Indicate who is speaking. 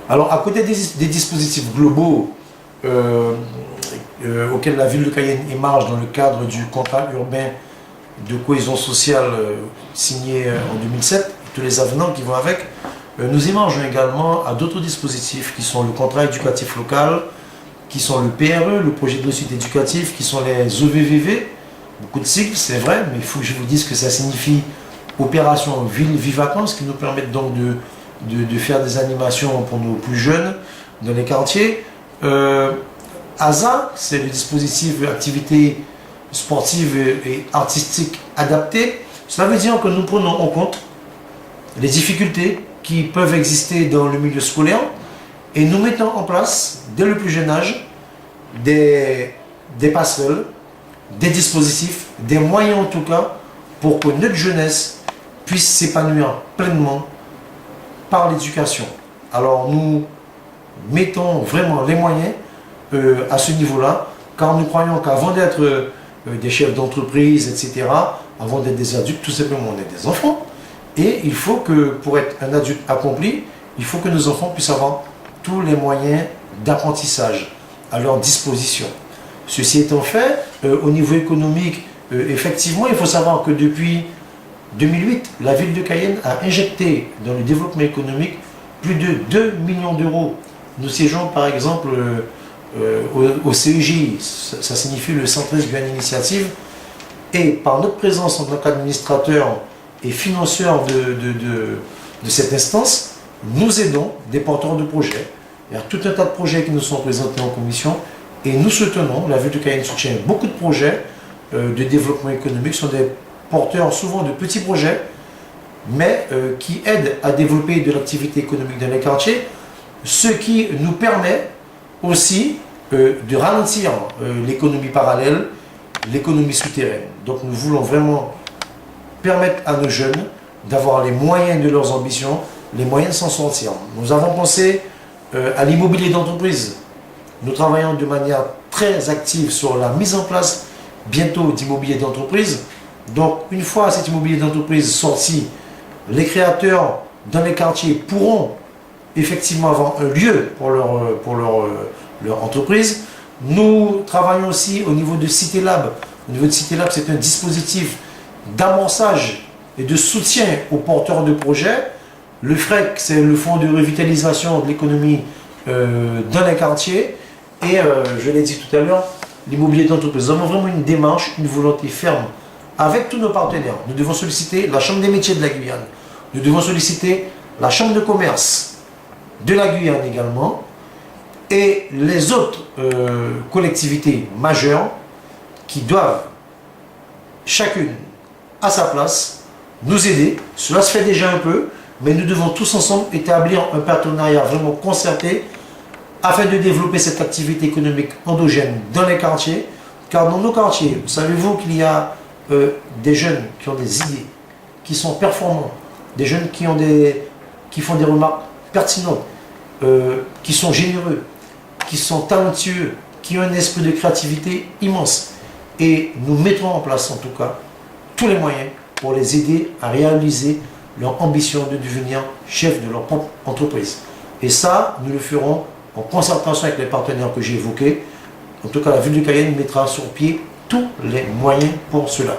Speaker 1: Alors, à côté des dispositifs globaux auxquels la ville de Cayenne émarge dans le cadre du contrat urbain de cohésion sociale signé en 2007, tous les avenants qui vont avec, nous émargeons également à d'autres dispositifs qui sont le contrat éducatif local, qui sont le PRE, le projet de réussite éducatif, qui sont les OVVV, beaucoup de cycles, c'est vrai, mais il faut que je vous dise que ça signifie opération ville, vie, vacances, qui nous permettent donc de faire des animations pour nos plus jeunes dans les quartiers. ASA, c'est le dispositif activité sportive et artistique adaptée. Cela veut dire que nous prenons en compte les difficultés qui peuvent exister dans le milieu scolaire et nous mettons en place, dès le plus jeune âge, des passerelles, des dispositifs, des moyens en tout cas, pour que notre jeunesse puisse s'épanouir pleinement par l'éducation. Alors nous mettons vraiment les moyens à ce niveau-là, car nous croyons qu'avant d'être des chefs d'entreprise, etc., avant d'être des adultes, tout simplement on est des enfants. Et il faut que, pour être un adulte accompli, il faut que nos enfants puissent avoir tous les moyens d'apprentissage à leur disposition. Ceci étant fait, au niveau économique, effectivement, il faut savoir que depuis 2008, la ville de Cayenne a injecté dans le développement économique plus de 2 millions d'euros. Nous siégeons par exemple au CEJ, ça signifie le 113 Guyane Initiative, et par notre présence en tant qu'administrateur et financeur de cette instance, nous aidons des porteurs de projets. Il y a tout un tas de projets qui nous sont présentés en commission et nous soutenons, la ville de Cayenne soutient beaucoup de projets de développement économique, ce sont des porteurs souvent de petits projets, mais qui aident à développer de l'activité économique dans les quartiers, ce qui nous permet aussi de ralentir l'économie parallèle, l'économie souterraine. Donc nous voulons vraiment permettre à nos jeunes d'avoir les moyens de leurs ambitions, les moyens de s'en sortir. Nous avons pensé à l'immobilier d'entreprise. Nous travaillons de manière très active sur la mise en place bientôt d'immobilier d'entreprise. Donc une fois cet immobilier d'entreprise sorti, les créateurs dans les quartiers pourront effectivement avoir un lieu pour leur entreprise. Nous travaillons aussi au niveau de Cité Lab. Au niveau de Cité Lab, c'est un dispositif d'amorçage et de soutien aux porteurs de projets. Le FREC, c'est le fonds de revitalisation de l'économie dans les quartiers. Et je l'ai dit tout à l'heure, l'immobilier d'entreprise. Nous avons vraiment une démarche, une volonté ferme avec tous nos partenaires. Nous devons solliciter la Chambre des métiers de la Guyane. Nous devons solliciter la Chambre de commerce de la Guyane également. Et les autres collectivités majeures qui doivent chacune à sa place nous aider. Cela se fait déjà un peu, mais nous devons tous ensemble établir un partenariat vraiment concerté afin de développer cette activité économique endogène dans les quartiers. Car dans nos quartiers, savez-vous qu'il y a des jeunes qui ont des idées, qui sont performants, des jeunes qui font des remarques pertinentes, qui sont généreux, qui sont talentueux, qui ont un esprit de créativité immense. Et nous mettrons en place en tout cas tous les moyens pour les aider à réaliser leur ambition de devenir chef de leur propre entreprise. Et ça, nous le ferons en concertation avec les partenaires que j'ai évoqués. En tout cas, la ville de Cayenne mettra sur pied tous les moyens pour cela.